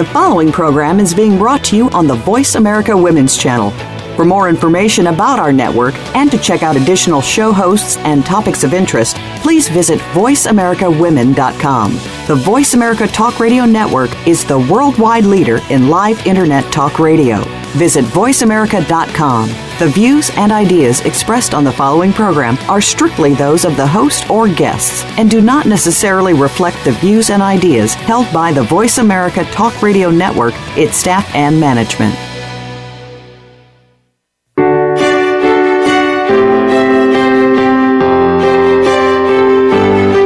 The following program is being brought to you on the Voice America Women's Channel. For more information about our network and to check out additional show hosts and topics of interest, please visit voiceamericawomen.com. The Voice America Talk Radio Network is the worldwide leader in live Internet talk radio. Visit voiceamerica.com. The views and ideas expressed on the following program are strictly those of the host or guests and do not necessarily reflect the views and ideas held by the Voice America Talk Radio Network, its staff, and management.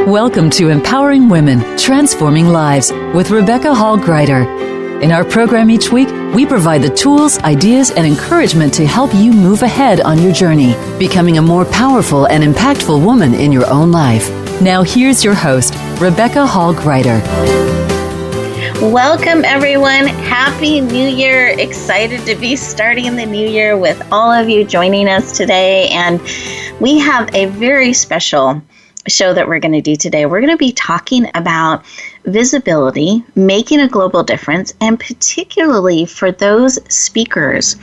Welcome to Empowering Women, Transforming Lives with Rebecca Hall Guyter. In our program each week, we provide the tools, ideas, and encouragement to help you move ahead on your journey, becoming a more powerful and impactful woman in your own life. Now here's your host, Rebecca Hall Guyter. Welcome, everyone. Happy New Year. Excited to be starting the new year with all of you joining us today. And we have a very special show that we're going to do today. We're going to be talking about visibility, making a global difference, and particularly for those speakers,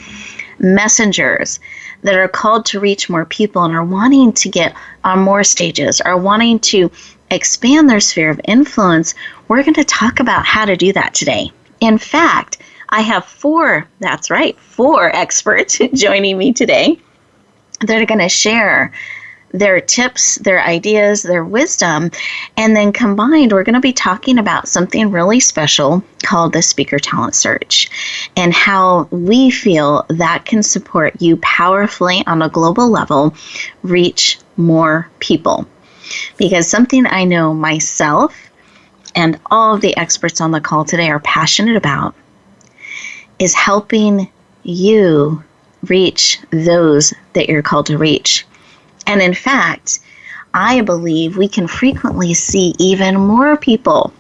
messengers that are called to reach more people and are wanting to get on more stages, are wanting to expand their sphere of influence. We're going to talk about how to do that today. In fact, I have four experts joining me today that are going to share their tips, their ideas, their wisdom, and then combined, we're going to be talking about something really special called the Speaker Talent Search and how we feel that can support you powerfully on a global level, reach more people. Because something I know myself and all of the experts on the call today are passionate about is helping you reach those that you're called to reach. And in fact, I believe we can frequently see even more people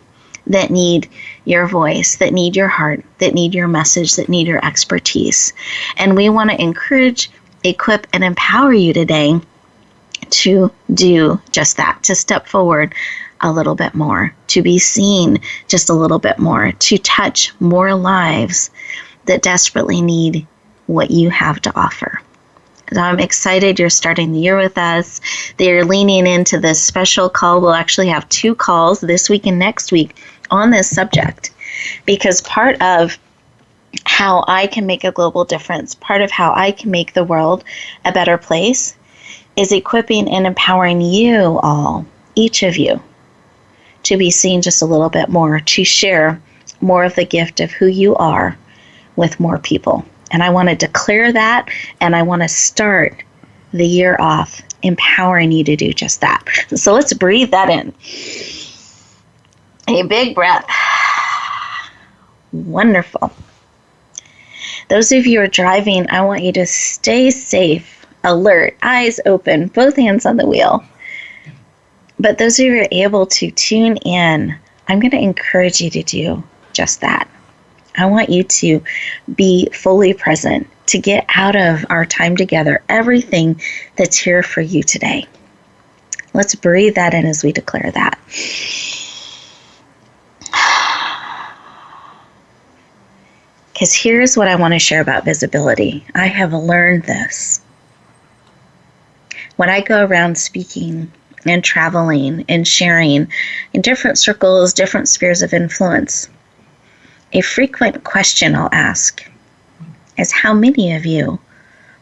that need your voice, that need your heart, that need your message, that need your expertise. And we want to encourage, equip, and empower you today to do just that, to step forward a little bit more, to be seen just a little bit more, to touch more lives that desperately need what you have to offer. I'm excited you're starting the year with us. They're leaning into this special call. We'll actually have two calls this week and next week on this subject, because part of how I can make a global difference, part of how I can make the world a better place, is equipping and empowering you all, each of you, to be seen just a little bit more, to share more of the gift of who you are with more people. And I want to declare that, and I want to start the year off empowering you to do just that. So let's breathe that in. A big breath. Wonderful. Those of you who are driving, I want you to stay safe, alert, eyes open, both hands on the wheel. But those of you who are able to tune in, I'm going to encourage you to do just that. I want you to be fully present, to get out of our time together everything that's here for you today. Let's breathe that in as we declare that. Because here's what I want to share about visibility. I have learned this. When I go around speaking and traveling and sharing in different circles, different spheres of influence, a frequent question I'll ask is, how many of you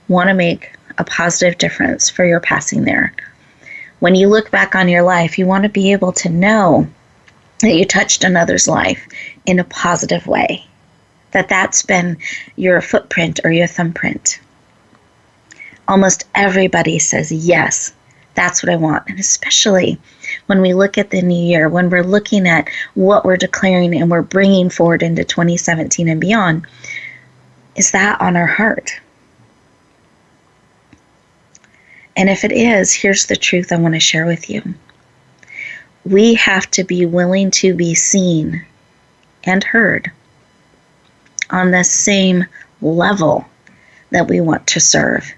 want to make a positive difference for your passing there? When you look back on your life, you want to be able to know that you touched another's life in a positive way, that that's been your footprint or your thumbprint. Almost everybody says, yes, that's what I want. And especially when we look at the new year, when we're looking at what we're declaring and we're bringing forward into 2017 and beyond, is that on our heart? And if it is, here's the truth I want to share with you. We have to be willing to be seen and heard on the same level that we want to serve.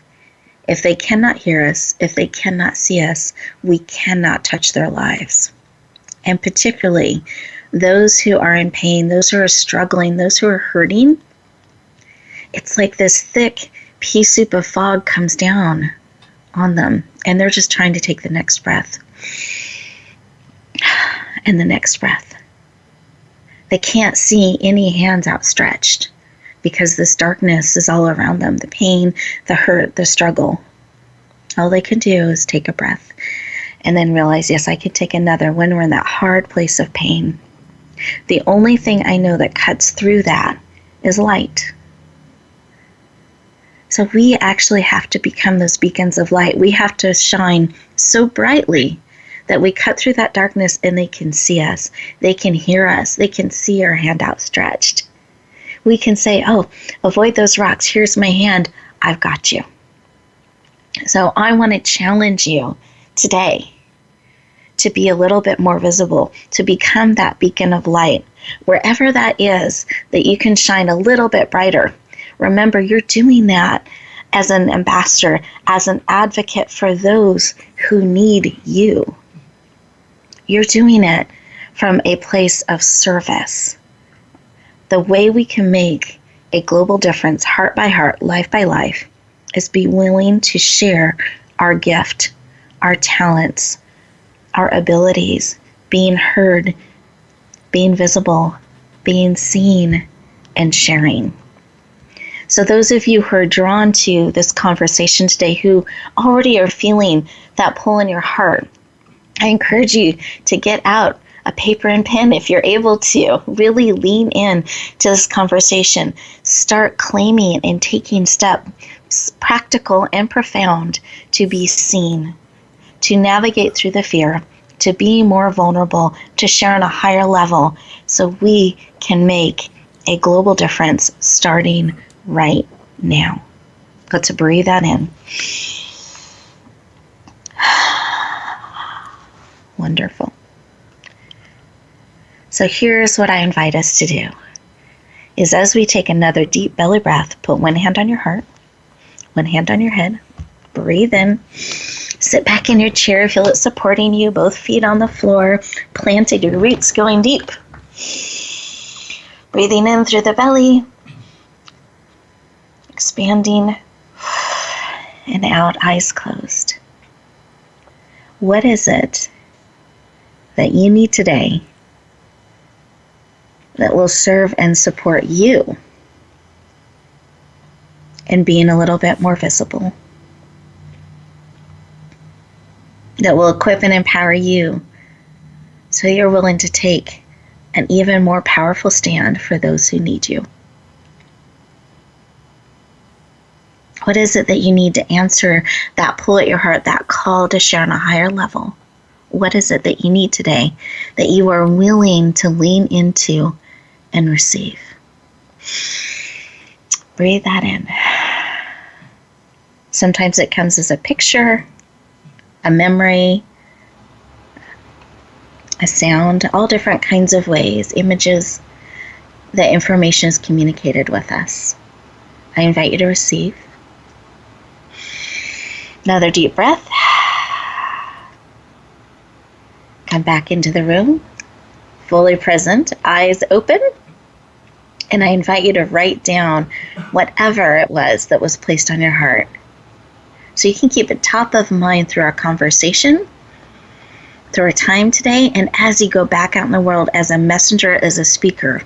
If they cannot hear us, if they cannot see us, we cannot touch their lives. And particularly those who are in pain, those who are struggling, those who are hurting, it's like this thick pea soup of fog comes down on them, and they're just trying to take the next breath and the next breath. They can't see any hands outstretched because this darkness is all around them, the pain, the hurt, the struggle. All they can do is take a breath and then realize, yes, I can take another when we're in that hard place of pain. The only thing I know that cuts through that is light. So we actually have to become those beacons of light. We have to shine so brightly that we cut through that darkness and they can see us. They can hear us. They can see our hand outstretched. We can say, oh, avoid those rocks. Here's my hand. I've got you. So I want to challenge you today to be a little bit more visible, to become that beacon of light, wherever that is, that you can shine a little bit brighter. Remember, you're doing that as an ambassador, as an advocate for those who need you. You're doing it from a place of service. The way we can make a global difference, heart by heart, life by life, is be willing to share our gift, our talents, our abilities, being heard, being visible, being seen, and sharing. So those of you who are drawn to this conversation today, who already are feeling that pull in your heart, I encourage you to get out a paper and pen if you're able to. Really lean in to this conversation. Start claiming and taking steps, practical and profound, to be seen, to navigate through the fear, to be more vulnerable, to share on a higher level, so we can make a global difference starting right now. Let's breathe that in. Wonderful. So here's what I invite us to do, is as we take another deep belly breath, put one hand on your heart, one hand on your head, breathe in, sit back in your chair, feel it supporting you, both feet on the floor, planted, your roots going deep. Breathing in through the belly, expanding, and out, eyes closed. What is it that you need today that will serve and support you in being a little bit more visible, that will equip and empower you so you're willing to take an even more powerful stand for those who need you? What is it that you need to answer that pull at your heart, that call to share on a higher level? What is it that you need today that you are willing to lean into and receive? Breathe that in. Sometimes it comes as a picture, a memory, a sound, all different kinds of ways, images. The information is communicated with us. I invite you to receive. Another deep breath. Come back into the room, fully present, eyes open, and I invite you to write down whatever it was that was placed on your heart. So you can keep it top of mind through our conversation, through our time today, and as you go back out in the world as a messenger, as a speaker,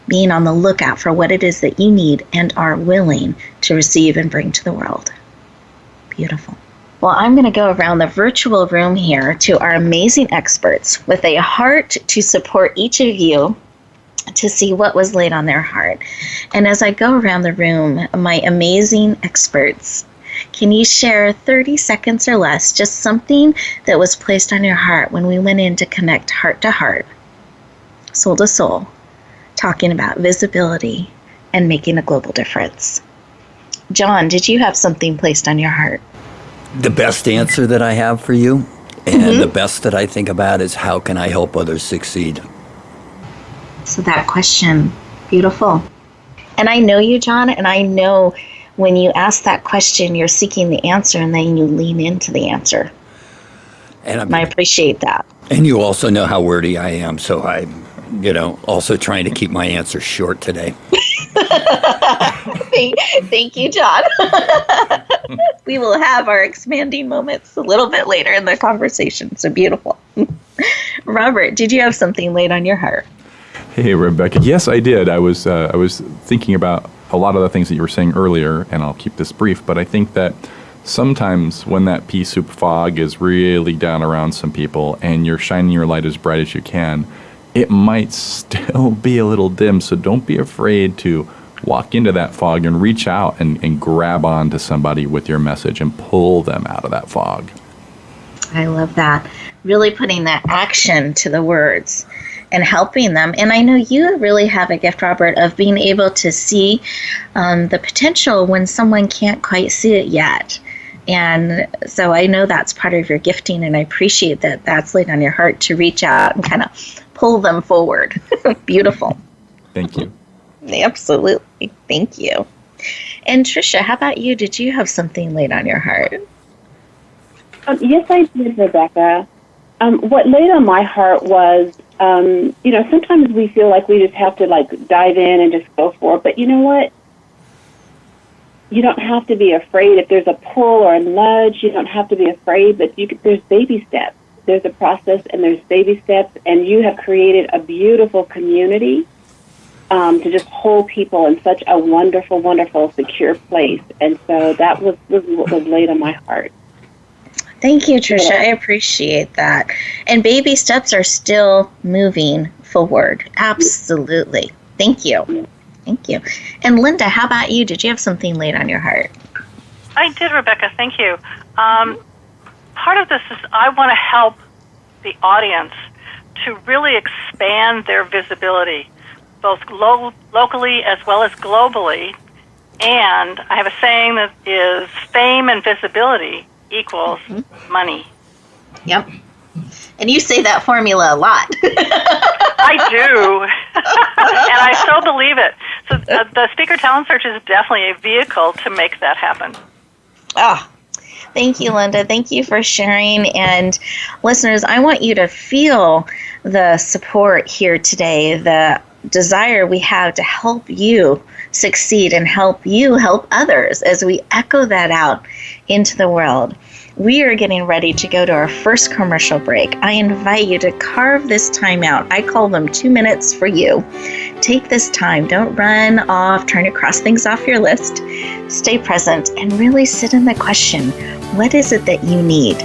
being on the lookout for what it is that you need and are willing to receive and bring to the world. Beautiful. Well, I'm going to go around the virtual room here to our amazing experts with a heart to support each of you to see what was laid on their heart. And as I go around the room, my amazing experts, can you share 30 seconds or less, just something that was placed on your heart when we went in to connect heart to heart, soul to soul, talking about visibility and making a global difference? John, did you have something placed on your heart? The best answer that I have for you, and the best that I think about, is how can I help others succeed? So that question, beautiful. And I know you, John, and I know when you ask that question, you're seeking the answer, and then you lean into the answer. And I appreciate that. And you also know how wordy I am, so I'm, also trying to keep my answers short today. Thank you, John. We will have our expanding moments a little bit later in the conversation. So beautiful. Robert, did you have something laid on your heart? Hey, Rebecca. Yes, I did. I was thinking about a lot of the things that you were saying earlier, and I'll keep this brief, but I think that sometimes when that pea soup fog is really down around some people and you're shining your light as bright as you can, it might still be a little dim, so don't be afraid to walk into that fog and reach out and grab onto somebody with your message and pull them out of that fog. I love that. Really putting that action to the words and helping them. And I know you really have a gift, Robert, of being able to see the potential when someone can't quite see it yet. And so I know that's part of your gifting, and I appreciate that that's laid on your heart to reach out and kind of pull them forward. Beautiful. Thank you. Absolutely. Thank you. And Tricia, how about you? Did you have something laid on your heart? Yes, I did, Rebecca. What laid on my heart was, sometimes we feel like we just have to dive in and just go for it. But you know what? You don't have to be afraid. If there's a pull or a nudge, you don't have to be afraid. But there's baby steps. There's a process and there's baby steps. And you have created a beautiful community to just hold people in such a wonderful, wonderful, secure place. And so that was what was laid on my heart. Thank you, Tricia. I appreciate that. And baby steps are still moving forward. Absolutely. Thank you. Thank you. And Linda, how about you? Did you have something laid on your heart? I did, Rebecca. Thank you. Part of this is I want to help the audience to really expand their visibility, both locally as well as globally. And I have a saying that is fame and visibility equals money. Yep. And you say that formula a lot. I do. And I so believe it. So the Speaker Talent Search is definitely a vehicle to make that happen. Thank you, Linda. Thank you for sharing. And listeners, I want you to feel the support here today, the desire we have to help you succeed and help you help others as we echo that out into the world. We are getting ready to go to our first commercial break. I invite you to carve this time out. I call them 2 minutes for you. Take this time. Don't run off trying to cross things off your list. Stay present and really sit in the question, what is it that you need?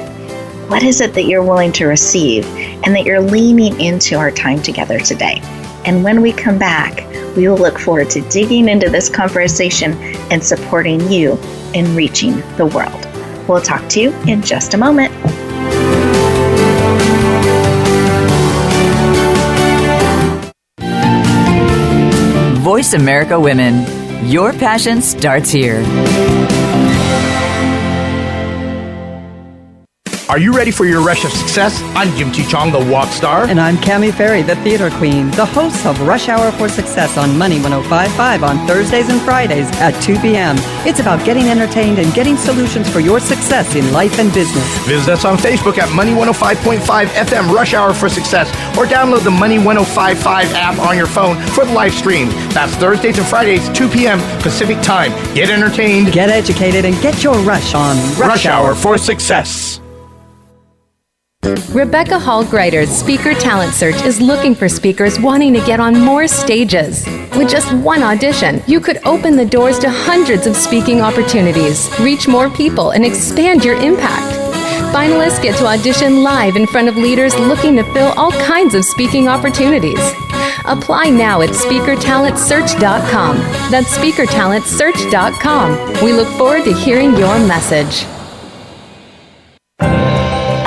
What is it that you're willing to receive and that you're leaning into our time together today? And when we come back, we will look forward to digging into this conversation and supporting you in reaching the world. We'll talk to you in just a moment. Voice America Women. Your passion starts here. Are you ready for your rush of success? I'm Jim T. Chong, the walk star. And I'm Cammie Ferry, the theater queen, the host of Rush Hour for Success on Money 105.5 on Thursdays and Fridays at 2 p.m. It's about getting entertained and getting solutions for your success in life and business. Visit us on Facebook at Money 105.5 FM Rush Hour for Success, or download the Money 105.5 app on your phone for the live stream. That's Thursdays and Fridays, 2 p.m. Pacific Time. Get entertained, get educated, and get your rush on Rush Hour for Success. Rebecca Hall Guyter's Speaker Talent Search is looking for speakers wanting to get on more stages. With just one audition, you could open the doors to hundreds of speaking opportunities, reach more people, and expand your impact. Finalists get to audition live in front of leaders looking to fill all kinds of speaking opportunities. Apply now at SpeakerTalentSearch.com. That's SpeakerTalentSearch.com. We look forward to hearing your message.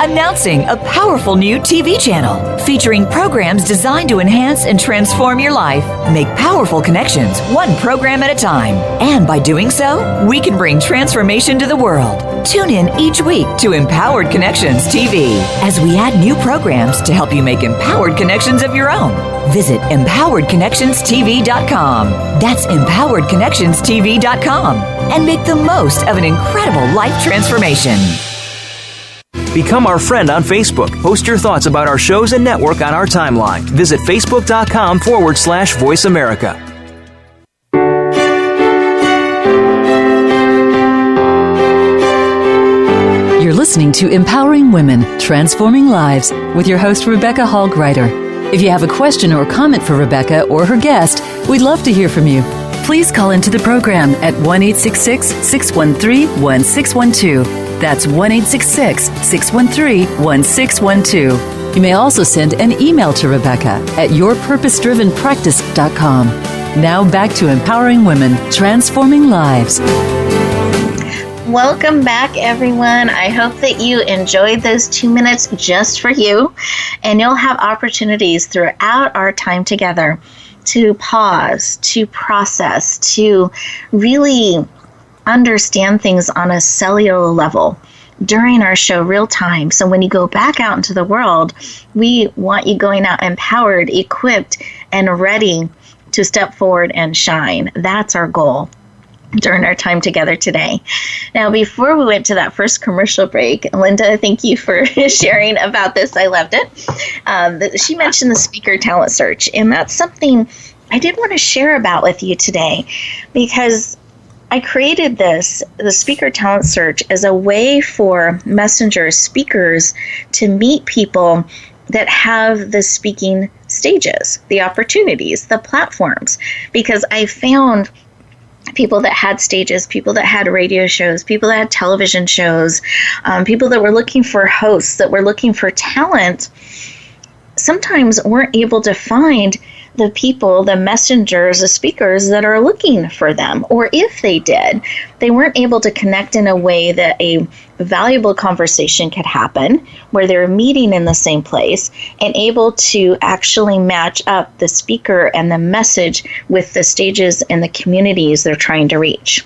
Announcing a powerful new TV channel featuring programs designed to enhance and transform your life. Make powerful connections, one program at a time. And by doing so, we can bring transformation to the world. Tune in each week to Empowered Connections TV as we add new programs to help you make empowered connections of your own. Visit EmpoweredConnectionsTV.com. That's EmpoweredConnectionsTV.com. And make the most of an incredible life transformation. Become our friend on Facebook. Post your thoughts about our shows and network on our timeline. Visit facebook.com/Voice America. You're listening to Empowering Women, Transforming Lives with your host, Rebecca Hall Guyter. If you have a question or comment for Rebecca or her guest, we'd love to hear from you. Please call into the program at 1-866-613-1612. That's 1-866-613-1612. You may also send an email to Rebecca at yourpurposedrivenpractice.com. Now back to Empowering Women, Transforming Lives. Welcome back, everyone. I hope that you enjoyed those 2 minutes just for you, and you'll have opportunities throughout our time together to pause, to process, to really understand things on a cellular level during our show real time. So when you go back out into the world, we want you going out empowered, equipped, and ready to step forward and shine. That's our goal during our time together today. Now, before we went to that first commercial break, Linda, thank you for sharing about this. I loved it. She mentioned the speaker talent search, and that's something I did want to share about with you today, because I created the speaker talent search, as a way for messengers, speakers, to meet people that have the speaking stages, the opportunities, the platforms, because I found people that had stages, people that had radio shows, people that had television shows, people that were looking for hosts, that were looking for talent, sometimes weren't able to find the people, the messengers, the speakers that are looking for them. Or if they did, they weren't able to connect in a way that a valuable conversation could happen, where they're meeting in the same place and able to actually match up the speaker and the message with the stages and the communities they're trying to reach.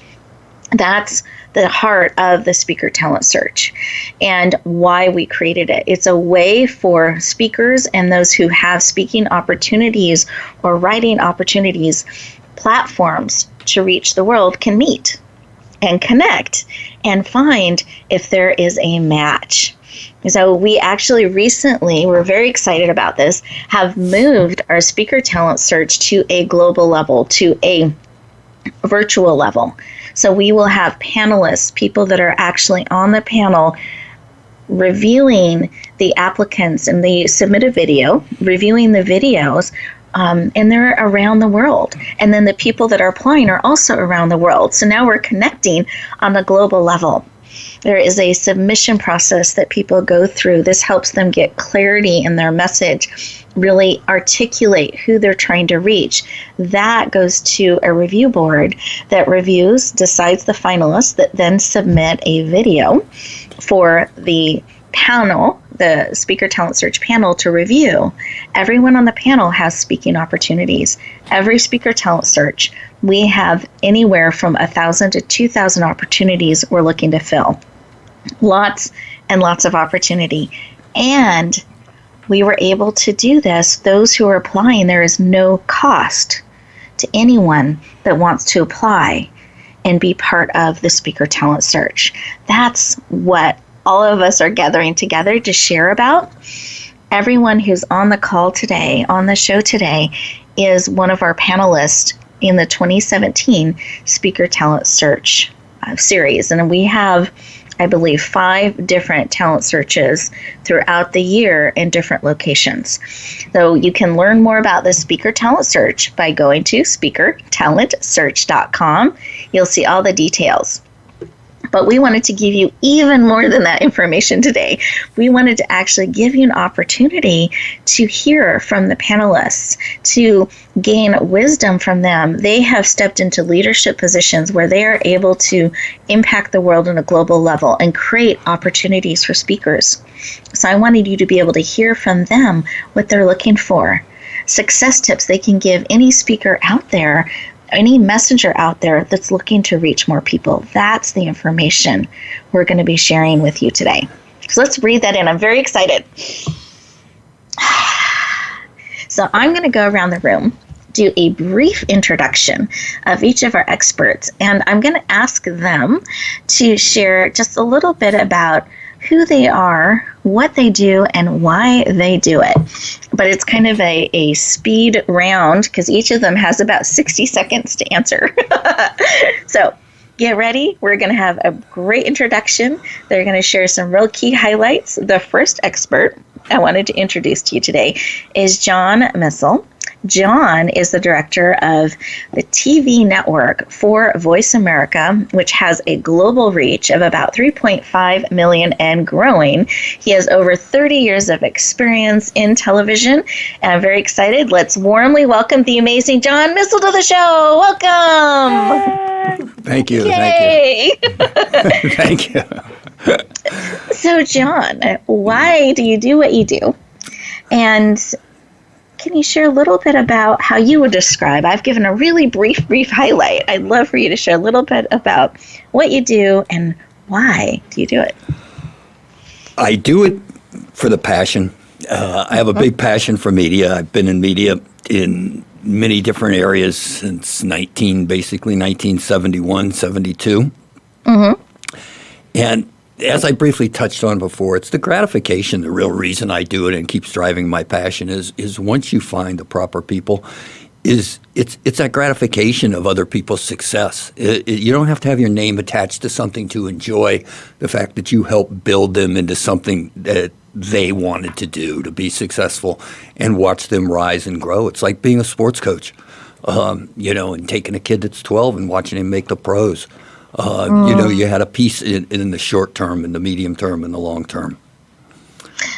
That's the heart of the speaker talent search and why we created it. It's a way for speakers and those who have speaking opportunities or writing opportunities, platforms to reach the world, can meet and connect and find if there is a match. So we actually recently, we're very excited about this, have moved our speaker talent search to a global level, to a virtual level. So we will have panelists, people that are actually on the panel, reviewing the applicants, and they submit a video, reviewing the videos, and they're around the world. And then the people that are applying are also around the world. So now we're connecting on a global level. There is a submission process that people go through. This helps them get clarity in their message, really articulate who they're trying to reach. That goes to a review board that reviews, decides the finalists, that then submit a video for the panel, the speaker talent search panel, to review. Everyone on the panel has speaking opportunities. Every speaker talent search, we have anywhere from 1,000 to 2,000 opportunities we're looking to fill. Lots and lots of opportunity. And we were able to do this. Those who are applying, there is no cost to anyone that wants to apply and be part of the speaker talent search. That's what all of us are gathering together to share about. Everyone who's on the call today, on the show today, is one of our panelists in the 2017 Speaker Talent Search series. And we have, I believe, 5 different talent searches throughout the year in different locations. So you can learn more about the Speaker Talent Search by going to speakertalentsearch.com. You'll see all the details. But we wanted to give you even more than that information today. We wanted to actually give you an opportunity to hear from the panelists, to gain wisdom from them. They have stepped into leadership positions where they are able to impact the world on a global level and create opportunities for speakers. So I wanted you to be able to hear from them what they're looking for. Success tips they can give any speaker out there, any messenger out there that's looking to reach more people. That's the information we're going to be sharing with you today. So let's breathe that in. I'm very excited. So I'm going to go around the room, do a brief introduction of each of our experts, and I'm going to ask them to share just a little bit about who they are, what they do, and why they do it. But it's kind of a speed round because each of them has about 60 seconds to answer. So get ready. We're going to have a great introduction. They're going to share some real key highlights. The first expert I wanted to introduce to you today is John Missel. John is the director of the TV network for Voice America, which has a global reach of about 3.5 million and growing. He has over 30 years of experience in television, and I'm very excited. Let's warmly welcome the amazing John Missel to the show. Welcome. Thank you. Yay. Thank you. So, John, why do you do what you do? And can you share a little bit about how you would describe? I've given a really brief highlight. I'd love for you to share a little bit about what you do and why do you do it? I do it for the passion. I have a big passion for media. I've been in media in many different areas since 1971, 72. Mm-hmm. And as I briefly touched on before, it's the gratification, the real reason I do it and keeps driving my passion is once you find the proper people, it's that gratification of other people's success. You don't have to have your name attached to something to enjoy the fact that you help build them into something that they wanted to do to be successful and watch them rise and grow. It's like being a sports coach, and taking a kid that's 12 and watching him make the pros. You had a piece in the short term, in the medium term, and the long term.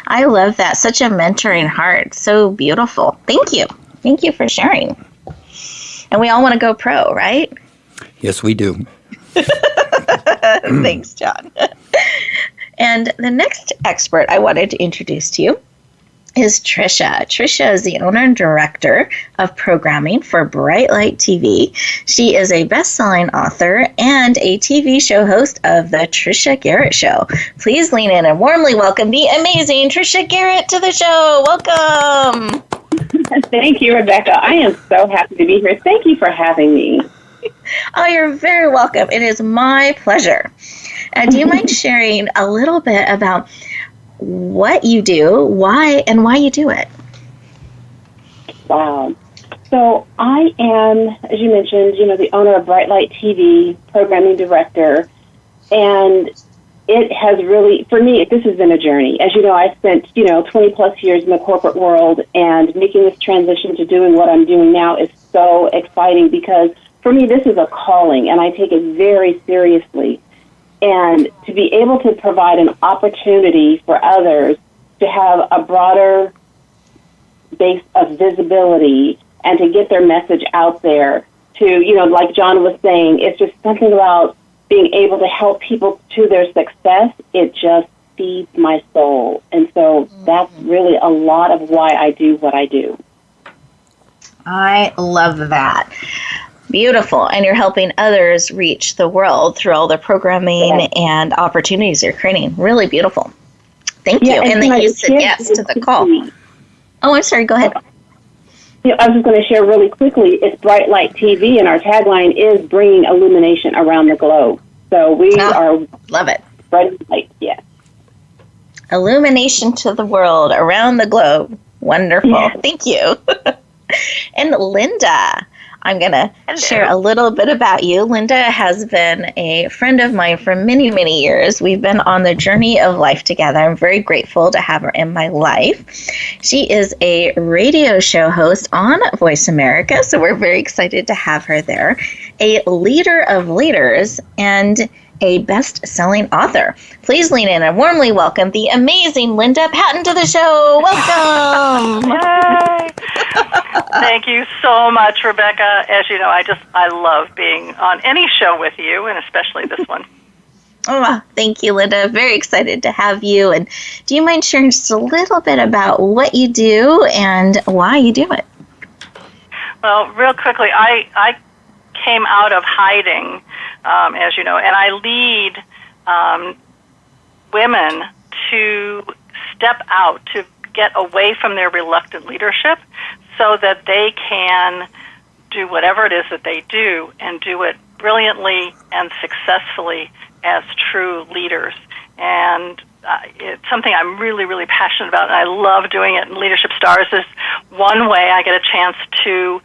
I love that. Such a mentoring heart. So beautiful. Thank you. Thank you for sharing. And we all want to go pro, right? Yes, we do. Thanks, John. And the next expert I wanted to introduce to you is Trisha. Trisha is the owner and director of programming for Bright Light TV. She is a best-selling author and a TV show host of The Trisha Garrett Show. Please lean in and warmly welcome the amazing Trisha Garrett to the show. Welcome. Thank you, Rebecca. I am so happy to be here. Thank you for having me. Oh, you're very welcome. It is my pleasure. Do you mind sharing a little bit about what you do, why you do it? Wow. So I am, as you mentioned, the owner of Bright Light TV, programming director, and it has really, for me, this has been a journey. As you know, I spent, 20 plus years in the corporate world, and making this transition to doing what I'm doing now is so exciting because for me, this is a calling, and I take it very seriously. And to be able to provide an opportunity for others to have a broader base of visibility and to get their message out there to, like John was saying, it's just something about being able to help people to their success. It just feeds my soul. And so that's really a lot of why I do what I do. I love that. Beautiful. And you're helping others reach the world through all the programming and opportunities you're creating. Really beautiful. Thank you. And then you said yes to the call. Oh, I'm sorry. Go ahead. I was just going to share really quickly. It's Bright Light TV, and our tagline is bringing illumination around the globe. So we are love it. Bright Light, yes. Illumination to the world around the globe. Wonderful. Yes. Thank you. And Linda, I'm going to share a little bit about you. Linda has been a friend of mine for many, many years. We've been on the journey of life together. I'm very grateful to have her in my life. She is a radio show host on Voice America, so we're very excited to have her there. A leader of leaders and a best-selling author. Please lean in and warmly welcome the amazing Linda Patton to the show. Welcome. Yay. Thank you so much, Rebecca. As you know, I love being on any show with you, and especially this one. Oh, thank you, Linda. Very excited to have you. And do you mind sharing just a little bit about what you do and why you do it? Well, real quickly, I came out of hiding, as you know, and I lead women to step out, to get away from their reluctant leadership so that they can do whatever it is that they do and do it brilliantly and successfully as true leaders. And it's something I'm really, really passionate about, and I love doing it. And Leadership Stars is one way I get a chance to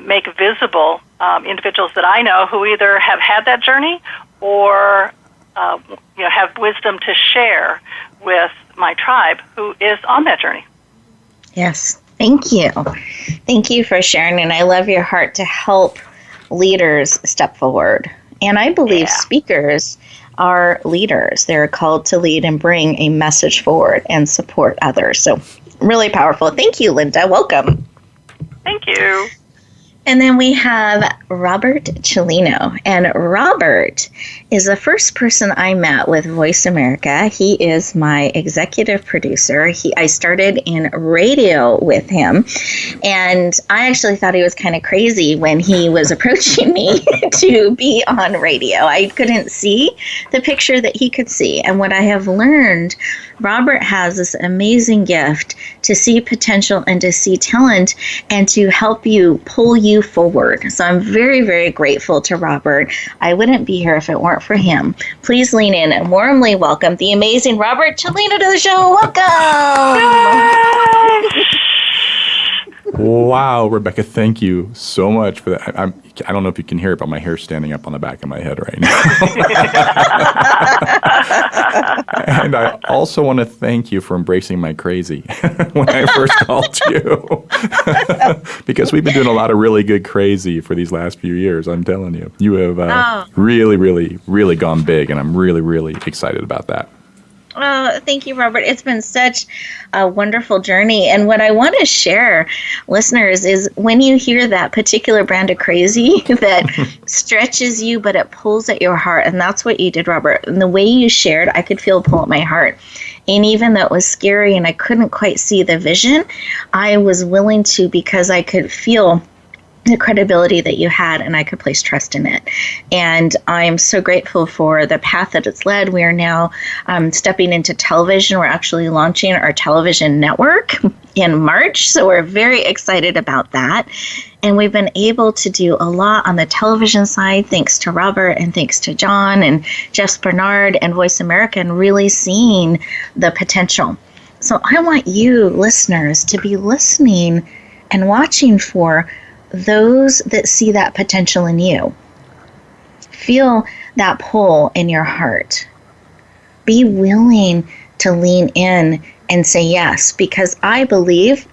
make visible individuals that I know who either have had that journey or have wisdom to share with my tribe who is on that journey. Yes, thank you. Thank you for sharing, and I love your heart to help leaders step forward. And I believe speakers are leaders. They're called to lead and bring a message forward and support others. So really powerful. Thank you, Linda. Welcome. Thank you. And then we have Robert Celino. And Robert is the first person I met with Voice America. He is my executive producer. I started in radio with him. And I actually thought he was kind of crazy when he was approaching me to be on radio. I couldn't see the picture that he could see. And what I have learned, Robert has this amazing gift to see potential and to see talent and to help you pull you forward. So I'm very, very grateful to Robert. I wouldn't be here if it weren't for him. Please lean in and warmly welcome the amazing Robert Celino to the show. Welcome! Wow, Rebecca, thank you so much for that. I don't know if you can hear it, but my hair's standing up on the back of my head right now. And I also want to thank you for embracing my crazy when I first called you. Because we've been doing a lot of really good crazy for these last few years, I'm telling you. You have really, really, really gone big, and I'm really, really excited about that. Oh, thank you, Robert. It's been such a wonderful journey. And what I want to share, listeners, is when you hear that particular brand of crazy that stretches you, but it pulls at your heart. And that's what you did, Robert. And the way you shared, I could feel a pull at my heart. And even though it was scary and I couldn't quite see the vision, I was willing to, because I could feel the credibility that you had, and I could place trust in it. And I'm so grateful for the path that it's led. We are now stepping into television. We're actually launching our television network in March, so we're very excited about that. And we've been able to do a lot on the television side, thanks to Robert and thanks to John and Jeff Bernard and Voice America, and really seeing the potential. So I want you, listeners, to be listening and watching for those that see that potential in you. Feel that pull in your heart. Be willing to lean in and say yes, because I believe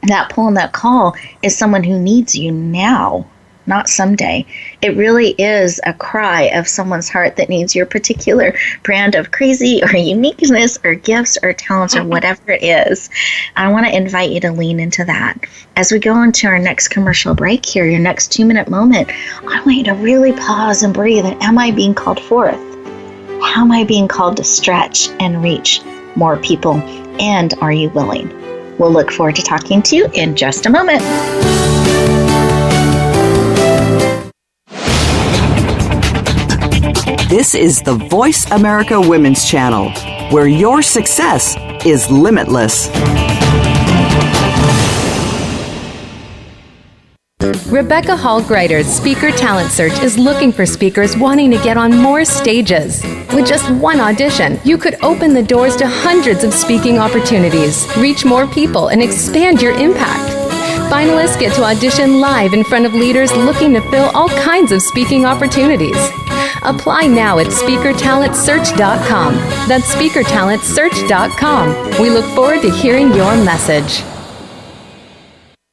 that pull and that call is someone who needs you now, not someday. It really is a cry of someone's heart that needs your particular brand of crazy or uniqueness or gifts or talents or whatever it is. I want to invite you to lean into that. As we go into our next commercial break here, your next 2-minute moment, I want you to really pause and breathe. And am I being called forth? How am I being called to stretch and reach more people? And are you willing? We'll look forward to talking to you in just a moment. This is the Voice America Women's Channel, where your success is limitless. Rebecca Hall Guyter's Speaker Talent Search is looking for speakers wanting to get on more stages. With just one audition, you could open the doors to hundreds of speaking opportunities, reach more people, and expand your impact. Finalists get to audition live in front of leaders looking to fill all kinds of speaking opportunities. Apply now at SpeakerTalentSearch.com. That's SpeakerTalentSearch.com. We look forward to hearing your message.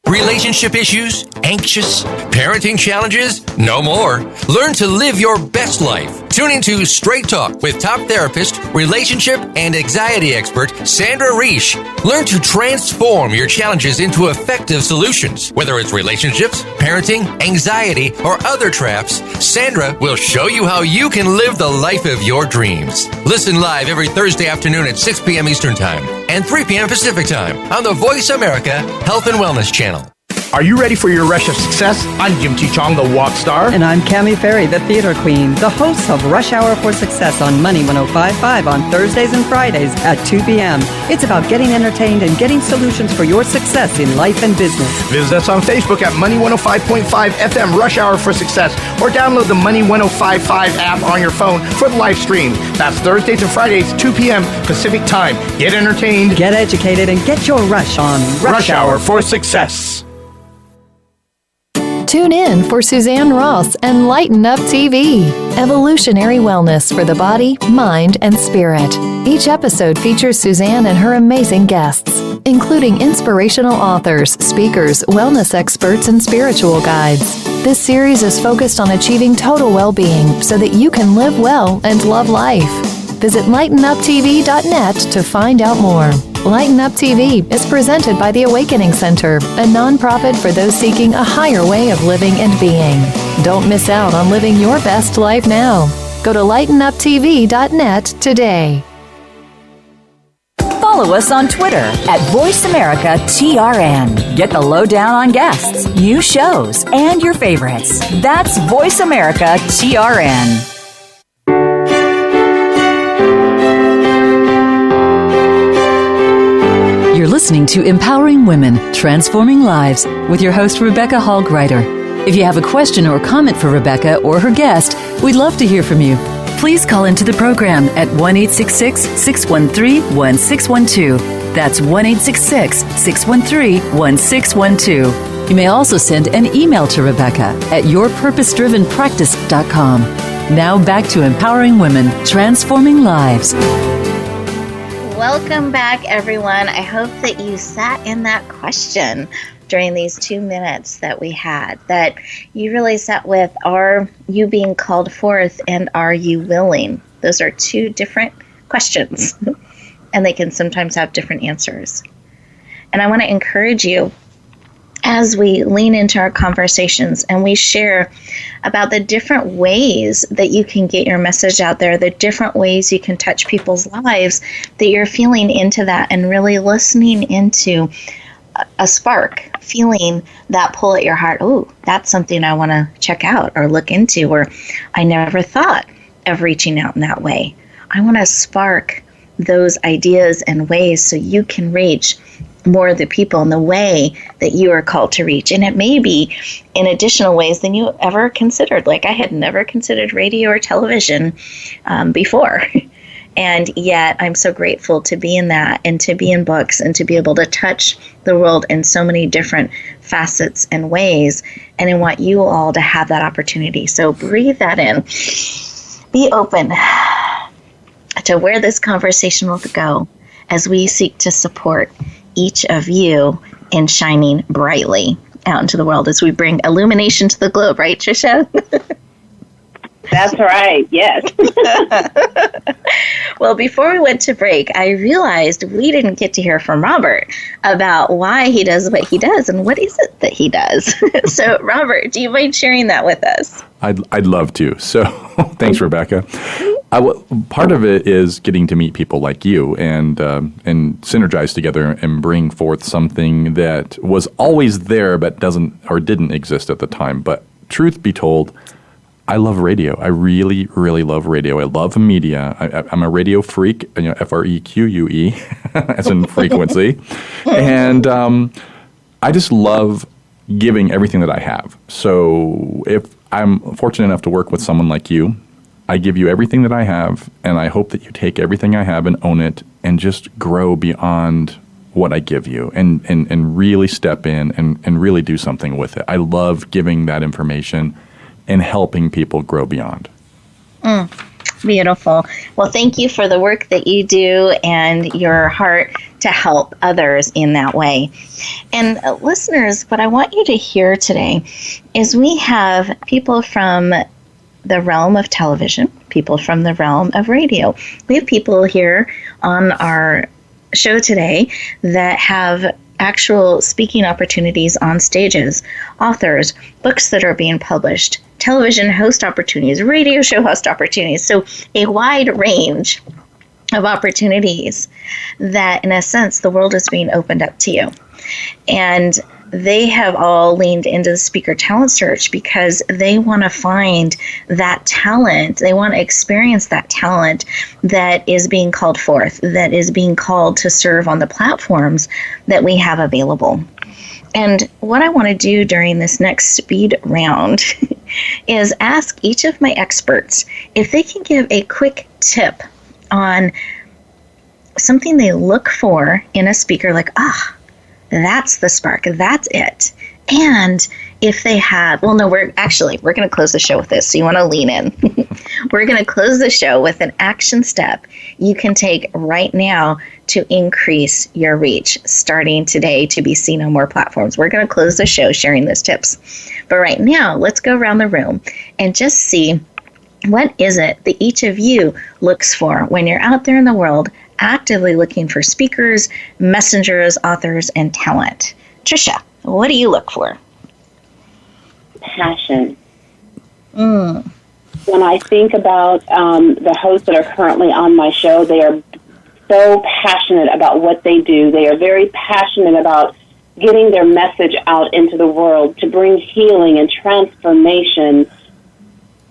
Relationship issues? Anxious? Parenting challenges? No more. Learn to live your best life. Tune into Straight Talk with top therapist, relationship, and anxiety expert Sandra Reish. Learn to transform your challenges into effective solutions. Whether it's relationships, parenting, anxiety, or other traps, Sandra will show you how you can live the life of your dreams. Listen live every Thursday afternoon at 6 p.m. Eastern Time and 3 p.m. Pacific Time on the Voice America Health and Wellness Channel. Are you ready for your rush of success? I'm Jim T. Chong, the walk star. And I'm Cammie Ferry, the theater queen, the host of Rush Hour for Success on Money 105.5 on Thursdays and Fridays at 2 p.m. It's about getting entertained and getting solutions for your success in life and business. Visit us on Facebook at Money 105.5 FM Rush Hour for Success, or download the Money 105.5 app on your phone for the live stream. That's Thursdays and Fridays, 2 p.m. Pacific Time. Get entertained, get educated, and get your rush on Rush Hour for Success. Tune in for Suzanne Ross and Lighten Up TV, evolutionary wellness for the body, mind, and spirit. Each episode features Suzanne and her amazing guests, including inspirational authors, speakers, wellness experts, and spiritual guides. This series is focused on achieving total well-being so that you can live well and love life. Visit lightenuptv.net to find out more. Lighten Up TV is presented by the Awakening Center, a nonprofit for those seeking a higher way of living and being. Don't miss out on living your best life now. Go to lightenuptv.net today. Follow us on Twitter at VoiceAmericaTRN. Get the lowdown on guests, new shows, and your favorites. That's VoiceAmericaTRN. You're listening to Empowering Women, Transforming Lives with your host, Rebecca Hall Guyter. If you have a question or comment for Rebecca or her guest, we'd love to hear from you. Please call into the program at 1-866-613-1612. That's 1-866-613-1612. You may also send an email to Rebecca at yourpurposedrivenpractice.com. Now back to Empowering Women, Transforming Lives. Welcome back, everyone. I hope that you sat in that question during these 2 minutes that we had, that you really sat with, are you being called forth and are you willing? Those are two different questions, and they can sometimes have different answers. And I want to encourage you, as we lean into our conversations and we share about the different ways that you can get your message out there, the different ways you can touch people's lives, that you're feeling into that and really listening into a spark, feeling that pull at your heart. Oh, that's something I want to check out or look into, or I never thought of reaching out in that way. I want to spark those ideas and ways so you can reach more of the people in the way that you are called to reach. And it may be in additional ways than you ever considered. Like I had never considered radio or television before. And yet I'm so grateful to be in that and to be in books and to be able to touch the world in so many different facets and ways. And I want you all to have that opportunity. So breathe that in. Be open to where this conversation will go as we seek to support each of you in shining brightly out into the world as we bring illumination to the globe, right, Tricia? That's right, yes. Well, before we went to break, I realized we didn't get to hear from Robert about why he does what he does and what is it that he does. So, Robert, do you mind sharing that with us? I'd love to. So, thanks, Rebecca. Part of it is getting to meet people like you and synergize together and bring forth something that was always there but didn't exist at the time. But truth be told, I love radio. I really, really love radio. I love media. I'm a radio freak, FREQUE, as in frequency. And I just love giving everything that I have. So if I'm fortunate enough to work with someone like you, I give you everything that I have, and I hope that you take everything I have and own it and just grow beyond what I give you and really step in and really do something with it. I love giving that information and helping people grow beyond. Beautiful. Well, thank you for the work that you do and your heart to help others in that way. And listeners, what I want you to hear today is we have people from the realm of television, people from the realm of radio. We have people here on our show today that have actual speaking opportunities on stages, authors, books that are being published, television host opportunities, radio show host opportunities. So a wide range of opportunities that, in a sense, the world is being opened up to you. And they have all leaned into the speaker talent search because they want to find that talent. They want to experience that talent that is being called forth, that is being called to serve on the platforms that we have available. And what I want to do during this next speed round is ask each of my experts if they can give a quick tip on something they look for in a speaker, like, that's the spark, that's it. And if they have, well, no, we're going to close the show with this, so you want to lean in. We're going to close the show with an action step you can take right now to increase your reach, starting today to be seen on more platforms. We're going to close the show sharing those tips. But right now, let's go around the room and just see, what is it that each of you looks for when you're out there in the world actively looking for speakers, messengers, authors, and talent? Trisha, what do you look for? Passion. When I think about the hosts that are currently on my show, they are so passionate about what they do. They are very passionate about getting their message out into the world to bring healing and transformation.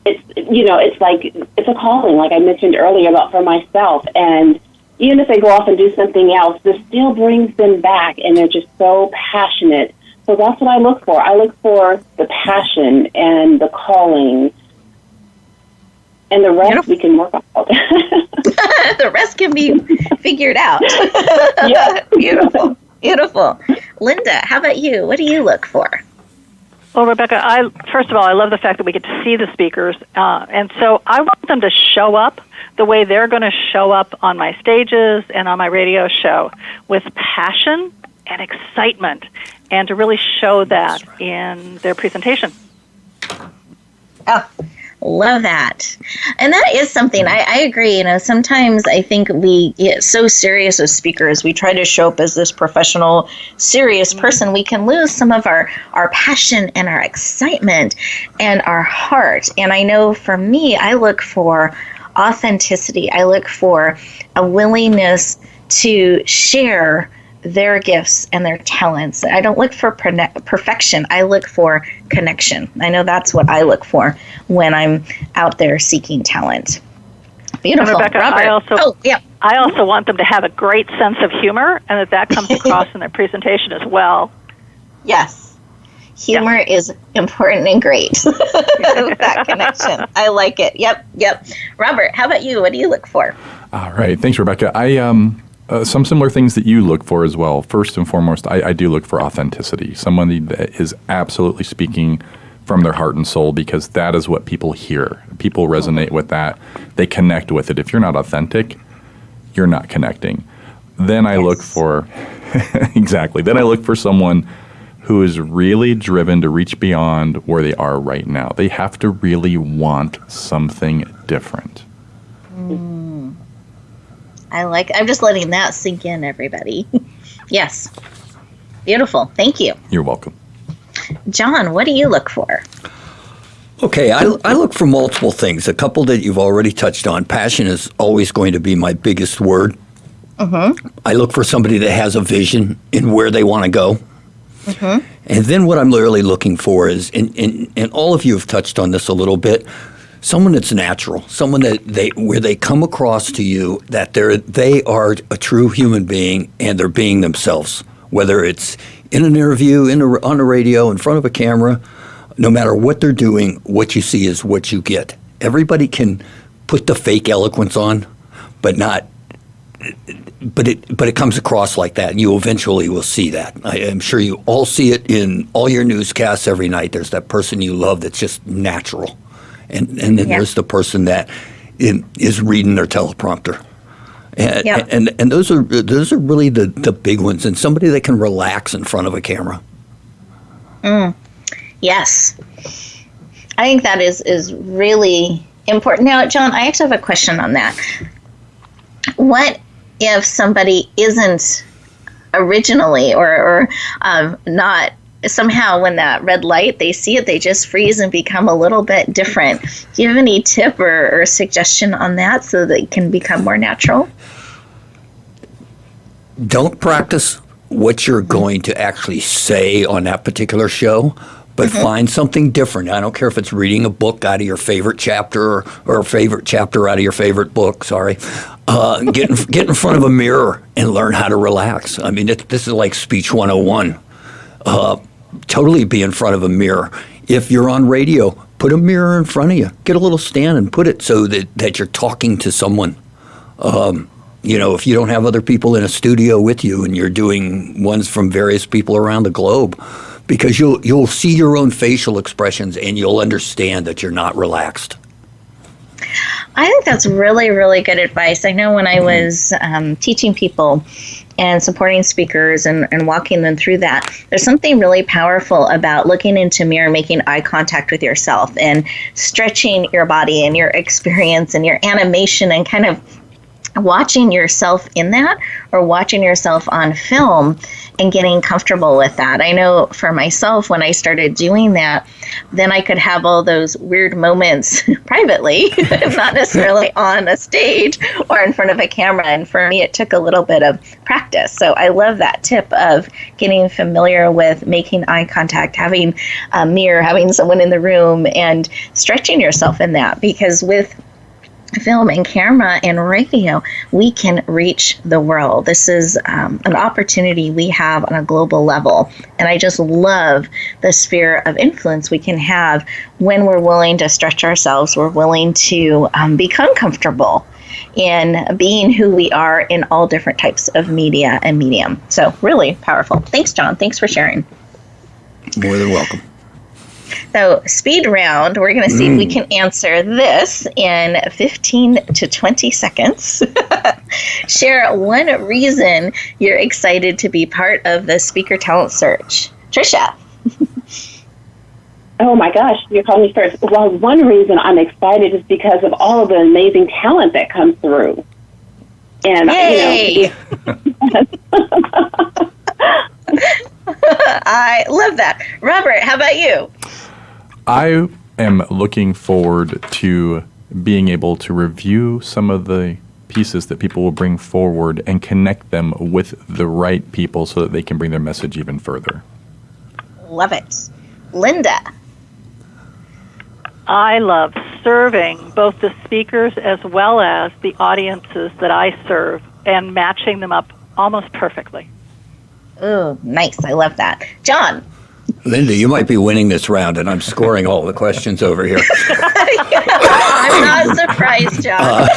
It's like, it's a calling, like I mentioned earlier about for myself. And even if they go off and do something else, this still brings them back, and they're just so passionate. So that's what I look for. I look for the passion and the calling, and the rest we can work out. The rest can be figured out. Yeah. Beautiful. Beautiful. Linda, how about you? What do you look for? Well, Rebecca, first of all, I love the fact that we get to see the speakers, and so I want them to show up the way they're going to show up on my stages and on my radio show, with passion and excitement, and to really show that in their presentation. Oh, love that. And that is something, I agree. Sometimes I think we get so serious as speakers, we try to show up as this professional, serious person. We can lose some of our passion and our excitement and our heart. And I know for me, I look for authenticity. I look for a willingness to share their gifts and their talents. I don't look for perfection. I look for connection. I know that's what I look for when I'm out there seeking talent. Beautiful. And Rebecca, Robert. I also want them to have a great sense of humor, and that comes across in their presentation as well. Yes. Humor is important and great. That connection. I like it. Yep. Robert, how about you? What do you look for? All right. Thanks, Rebecca. Some similar things that you look for as well. First and foremost, I do look for authenticity. Someone that is absolutely speaking from their heart and soul, because that is what people hear. People resonate with that. They connect with it. If you're not authentic, you're not connecting. Then I look for, exactly. Then I look for someone who is really driven to reach beyond where they are right now. They have to really want something different. I'm just letting that sink in, everybody. Yes. Beautiful. Thank you. You're welcome. John, what do you look for? Okay, I look for multiple things. A couple that you've already touched on. Passion is always going to be my biggest word. I look for somebody that has a vision in where they want to go. And then what I'm really looking for is, and all of you have touched on this a little bit, someone that's natural, someone that where they come across to you that they are a true human being and they're being themselves, whether it's in an interview, on the radio, in front of a camera. No matter what they're doing, what you see is what you get. Everybody can put the fake eloquence on, but it comes across like that, and you eventually will see that. I am sure you all see it in all your newscasts every night. There's that person you love that's just natural. And then there's the person that is reading their teleprompter. And those are really the big ones, and somebody that can relax in front of a camera. Yes. I think that is really important. Now, John, I actually have a question on that. What if somebody isn't originally or not, somehow when that red light, they see it, they just freeze and become a little bit different? Do you have any tip or suggestion on that so that it can become more natural? Don't practice what you're going to actually say on that particular show, but find something different. I don't care if it's reading a book out of your favorite chapter or a favorite chapter out of your favorite book, get in front of a mirror and learn how to relax. I mean, this is like Speech 101. Totally be in front of a mirror. If you're on radio, put a mirror in front of you. Get a little stand and put it so that you're talking to someone. If you don't have other people in a studio with you and you're doing ones from various people around the globe, because you'll see your own facial expressions and you'll understand that you're not relaxed. I think that's really, really good advice. I know when I was teaching people and supporting speakers and walking them through that, there's something really powerful about looking into a mirror, making eye contact with yourself and stretching your body and your experience and your animation and kind of watching yourself in that or watching yourself on film and getting comfortable with that. I know for myself, when I started doing that, then I could have all those weird moments privately, not necessarily on a stage or in front of a camera. And for me, it took a little bit of practice. So I love that tip of getting familiar with making eye contact, having a mirror, having someone in the room, and stretching yourself in that. Because with film and camera and radio, we can reach the world. This is an opportunity we have on a global level. And I just love the sphere of influence we can have when we're willing to stretch ourselves, we're willing to become comfortable in being who we are in all different types of media and medium. So really powerful. Thanks, John. Thanks for sharing. More than welcome. So speed round, we're going to see if we can answer this in 15 to 20 seconds. Share one reason you're excited to be part of the Speaker Talent Search. Tricia. Oh my gosh, you're calling me first. Well, one reason I'm excited is because of all of the amazing talent that comes through. And Yay! I love that. Robert, how about you? I am looking forward to being able to review some of the pieces that people will bring forward and connect them with the right people so that they can bring their message even further. Love it. Linda. I love serving both the speakers as well as the audiences that I serve and matching them up almost perfectly. Ooh, nice. I love that. John. Linda, you might be winning this round, and I'm scoring all the questions over here. I'm not surprised, John.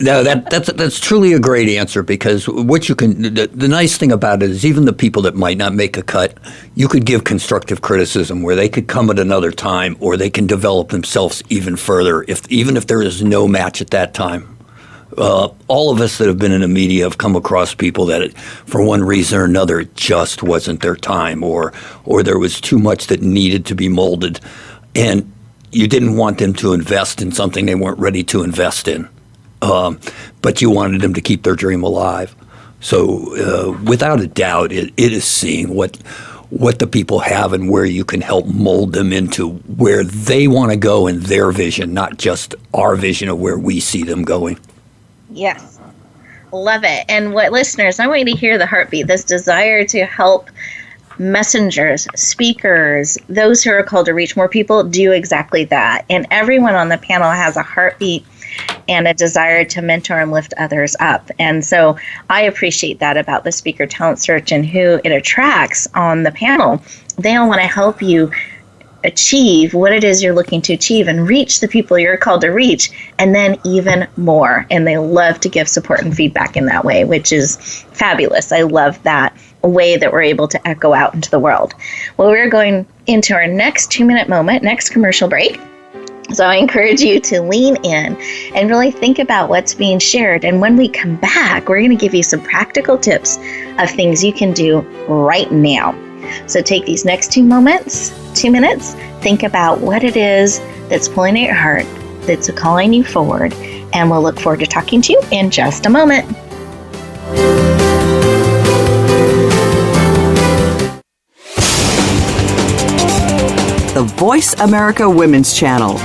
No, that's truly a great answer, because what you can, the nice thing about it is even the people that might not make a cut, you could give constructive criticism where they could come at another time, or they can develop themselves even further, even if there is no match at that time. All of us that have been in the media have come across people that, for one reason or another, it just wasn't their time, or there was too much that needed to be molded, and you didn't want them to invest in something they weren't ready to invest in, but you wanted them to keep their dream alive. So, without a doubt, it is seeing what the people have and where you can help mold them into where they want to go in their vision, not just our vision of where we see them going. Yes. Love it. And what listeners, I want you to hear the heartbeat, this desire to help messengers, speakers, those who are called to reach more people do exactly that. And everyone on the panel has a heartbeat and a desire to mentor and lift others up. And so I appreciate that about the Speaker Talent Search and who it attracts on the panel. They all want to help you achieve what it is you're looking to achieve and reach the people you're called to reach, and then even more. And they love to give support and feedback in that way, which is fabulous. I love that way that we're able to echo out into the world. Well, we're going into our next 2-minute moment, next commercial break. So I encourage you to lean in and really think about what's being shared. And when we come back, we're going to give you some practical tips of things you can do right now. So take these next 2 minutes, think about what it is that's pulling at your heart, that's calling you forward, and we'll look forward to talking to you in just a moment. The Voice America Women's Channel.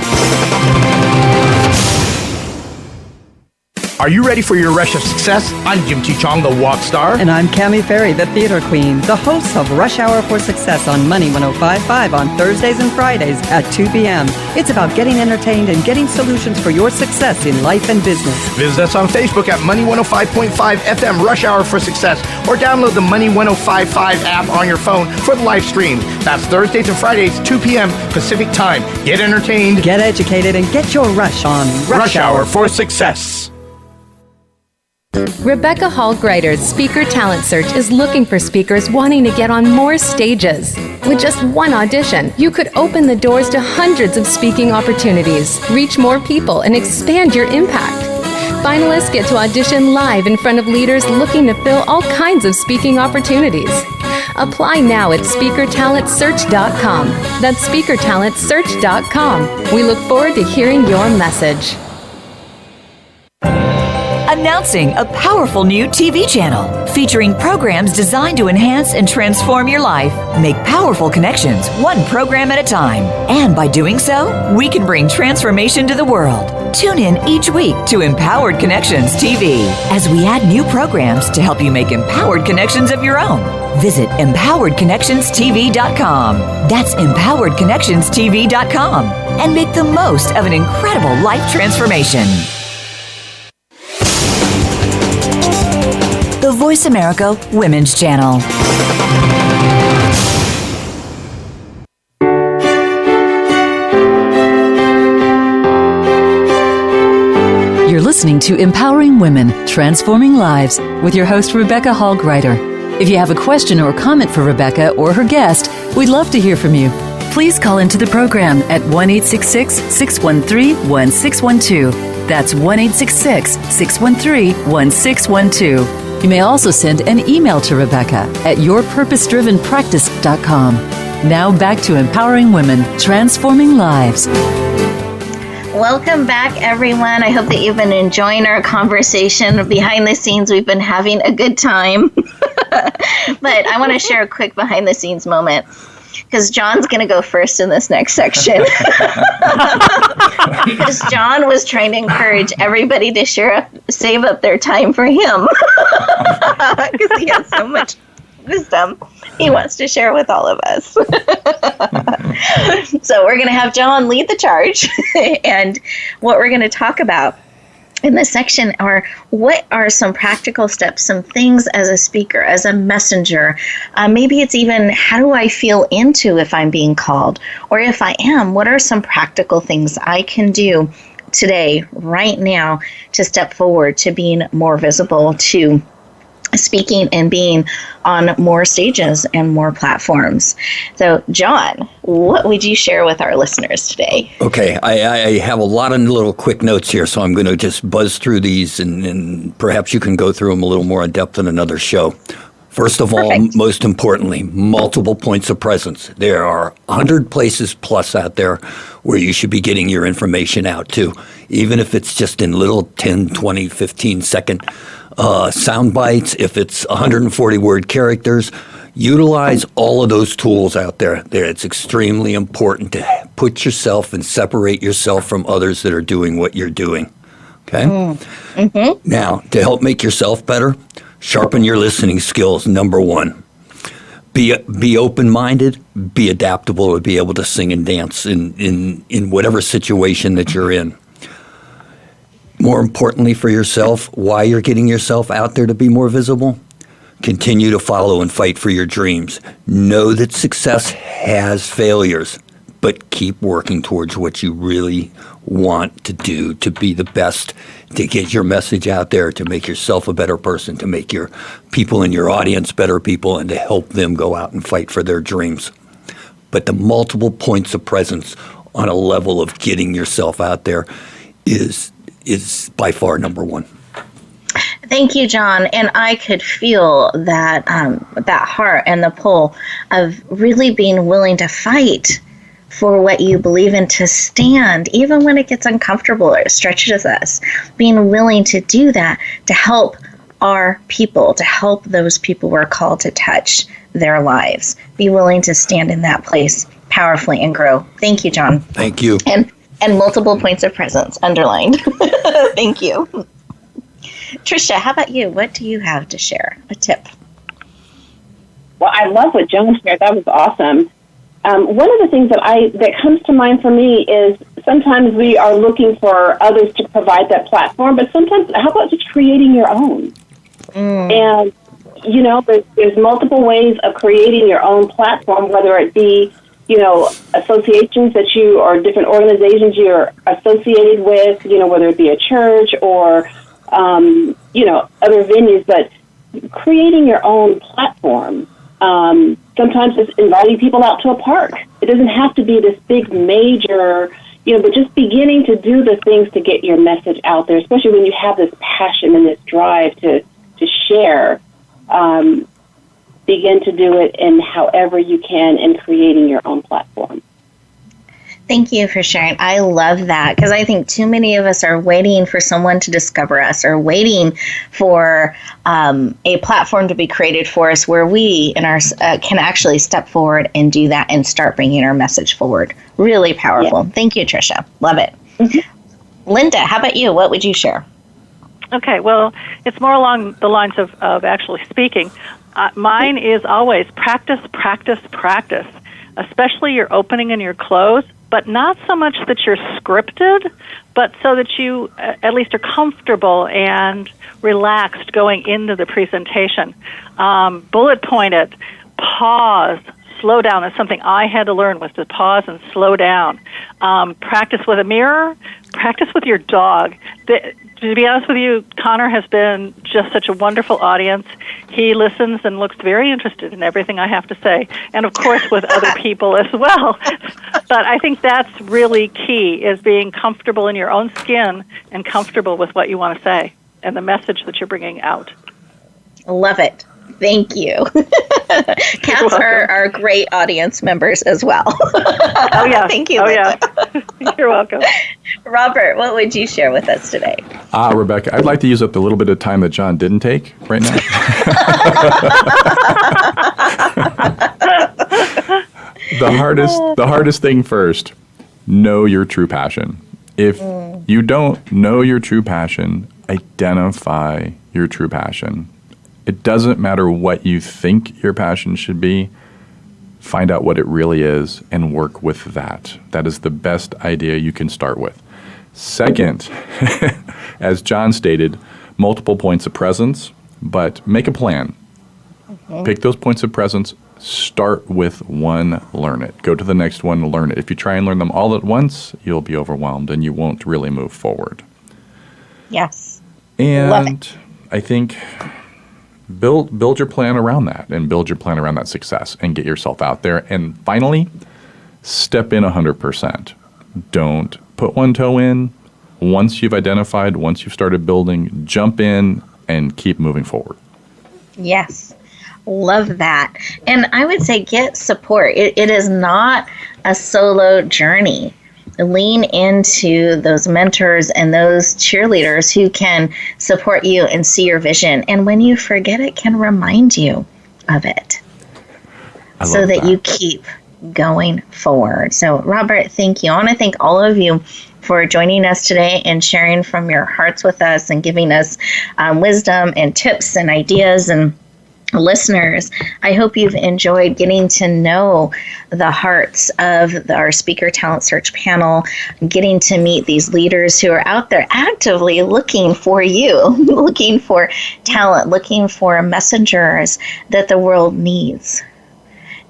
Are you ready for your rush of success? I'm Jim T. Chong, the walk star. And I'm Cammie Ferry, the theater queen, the host of Rush Hour for Success on Money 105.5 on Thursdays and Fridays at 2 p.m. It's about getting entertained and getting solutions for your success in life and business. Visit us on Facebook at Money 105.5 FM Rush Hour for Success, or download the Money 105.5 app on your phone for the live stream. That's Thursdays and Fridays, 2 p.m. Pacific Time. Get entertained, get educated, and get your rush on Rush Hour for Success. Rebecca Hall Guyter's Speaker Talent Search is looking for speakers wanting to get on more stages. With just one audition, you could open the doors to hundreds of speaking opportunities, reach more people, and expand your impact. Finalists get to audition live in front of leaders looking to fill all kinds of speaking opportunities. Apply now at SpeakerTalentSearch.com. That's SpeakerTalentSearch.com. We look forward to hearing your message. Announcing a powerful new TV channel featuring programs designed to enhance and transform your life. Make powerful connections, one program at a time. And by doing so, we can bring transformation to the world. Tune in each week to Empowered Connections TV as we add new programs to help you make empowered connections of your own. Visit EmpoweredConnectionsTV.com. That's EmpoweredConnectionsTV.com. And make the most of an incredible life transformation. The Voice America Women's Channel. You're listening to Empowering Women, Transforming Lives with your host, Rebecca Hall Guyter. If you have a question or comment for Rebecca or her guest, we'd love to hear from you. Please call into the program at 1-866-613-1612. That's 1-866-613-1612. You may also send an email to Rebecca at yourpurposedrivenpractice.com. Now back to Empowering Women, Transforming Lives. Welcome back, everyone. I hope that you've been enjoying our conversation. Behind the scenes, we've been having a good time. But I want to share a quick behind the scenes moment, because John's going to go first in this next section. Because John was trying to encourage everybody to save up their time for him. Because he has so much wisdom he wants to share with all of us. So we're going to have John lead the charge. And what we're going to talk about in this section are what are some practical steps, some things as a speaker, as a messenger. Maybe it's even how do I feel into if I'm being called? Or if I am, what are some practical things I can do today, right now, to step forward to being more visible, to speaking and being on more stages and more platforms. So, John, what would you share with our listeners today? Okay, I have a lot of little quick notes here, so I'm going to just buzz through these, and perhaps you can go through them a little more in depth in another show. First of all, most importantly, multiple points of presence. There are 100 places plus out there where you should be getting your information out to, even if it's just in little 10, 20, 15-second sound bites. If it's 140-word characters, utilize all of those tools out there. It's extremely important to put yourself and separate yourself from others that are doing what you're doing. Okay? Mm-hmm. Now, to help make yourself better, sharpen your listening skills, number one. Be open-minded, be adaptable, to be able to sing and dance in whatever situation that you're in. More importantly for yourself, why you're getting yourself out there to be more visible, continue to follow and fight for your dreams. Know that success has failures, but keep working towards what you really want to do, to be the best, to get your message out there, to make yourself a better person, to make your people in your audience better people, and to help them go out and fight for their dreams. But the multiple points of presence on a level of getting yourself out there is by far number one. Thank you, John. And I could feel that that heart and the pull of really being willing to fight for what you believe in, to stand, even when it gets uncomfortable or it stretches us. Being willing to do that, to help our people, to help those people we're called to touch their lives. Be willing to stand in that place powerfully and grow. Thank you, John. Thank you. And multiple points of presence underlined. Thank you. Tricia, how about you? What do you have to share? A tip? Well, I love what Joan shared. That was awesome. One of the things that comes to mind for me is sometimes we are looking for others to provide that platform, but sometimes, how about just creating your own? And, you know, there's multiple ways of creating your own platform, whether it be, you know, associations that you, or different organizations you're associated with, you know, whether it be a church or, you know, other venues, but creating your own platform. Sometimes it's inviting people out to a park. It doesn't have to be this big major, you know, but just beginning to do the things to get your message out there, especially when you have this passion and this drive to share. Begin to do it in however you can in creating your own platform. Thank you for sharing. I love that, because I think too many of us are waiting for someone to discover us, or waiting for a platform to be created for us where we can actually step forward and do that and start bringing our message forward. Really powerful. Yeah. Thank you, Tricia. Love it. Mm-hmm. Linda, how about you? What would you share? Okay, well, it's more along the lines of actually speaking. Mine is always practice, practice, practice, especially your opening and your close, but not so much that you're scripted, but so that you at least are comfortable and relaxed going into the presentation. Bullet point it, pause, slow down. That's something I had to learn, was to pause and slow down. Practice with a mirror, practice with your dog. To be honest with you, Connor has been just such a wonderful audience. He listens and looks very interested in everything I have to say, and of course with other people as well. But I think that's really key, is being comfortable in your own skin and comfortable with what you want to say and the message that you're bringing out. Love it. Thank you. Cats are great audience members as well. Oh, yeah. Thank you, Linda. Yeah. You're welcome. Robert, what would you share with us today? Rebecca, I'd like to use up the little bit of time that John didn't take right now. The hardest thing first, know your true passion. If you don't know your true passion, identify your true passion. It doesn't matter what you think your passion should be. Find out what it really is and work with that. That is the best idea you can start with. Second, as John stated, multiple points of presence, but make a plan. Pick those points of presence. Start with one, learn it. Go to the next one, learn it. If you try and learn them all at once, you'll be overwhelmed and you won't really move forward. Yes. And I think build your plan around that, and build your plan around that success, and get yourself out there. And finally, step in 100%. Don't put one toe in. Once you've identified, once you've started building, jump in and keep moving forward. Yes. Love that. And I would say get support. It is not a solo journey. Lean into those mentors and those cheerleaders who can support you and see your vision. And when you forget it, can remind you of it so that you keep going forward. So, Robert, thank you. I want to thank all of you for joining us today and sharing from your hearts with us and giving us wisdom and tips and ideas. And listeners, I hope you've enjoyed getting to know the hearts of our Speaker Talent Search panel, getting to meet these leaders who are out there actively looking for you, looking for talent, looking for messengers that the world needs.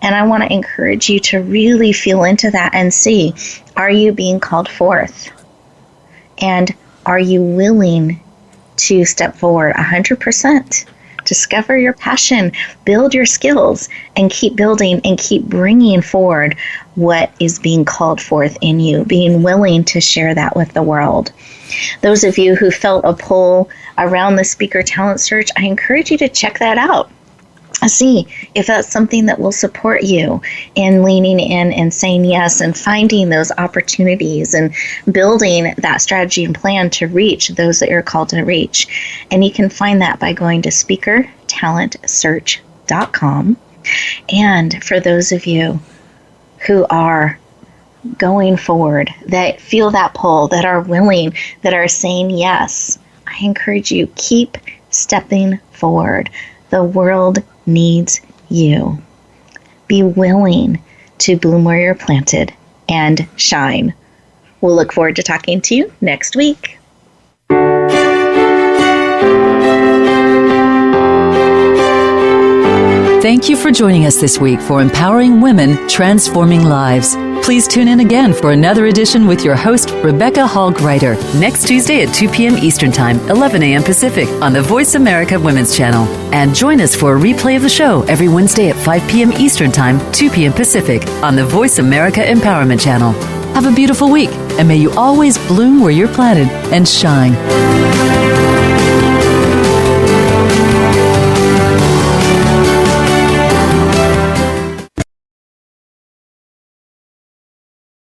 And I want to encourage you to really feel into that and see, are you being called forth? And are you willing to step forward 100%? Discover your passion, build your skills, and keep building and keep bringing forward what is being called forth in you, being willing to share that with the world. Those of you who felt a pull around the Speaker Talent Search, I encourage you to check that out. See if that's something that will support you in leaning in and saying yes and finding those opportunities and building that strategy and plan to reach those that you're called to reach. And you can find that by going to speakertalentsearch.com. And for those of you who are going forward, that feel that pull, that are willing, that are saying yes, I encourage you, keep stepping forward. The world needs you. Be willing to bloom where you're planted and shine. We'll look forward to talking to you next week. Thank you for joining us this week for Empowering Women, Transforming Lives. Please tune in again for another edition with your host, Rebecca Hall Guyter, next Tuesday at 2 p.m. Eastern Time, 11 a.m. Pacific on the Voice America Women's Channel. And join us for a replay of the show every Wednesday at 5 p.m. Eastern Time, 2 p.m. Pacific on the Voice America Empowerment Channel. Have a beautiful week, and may you always bloom where you're planted and shine.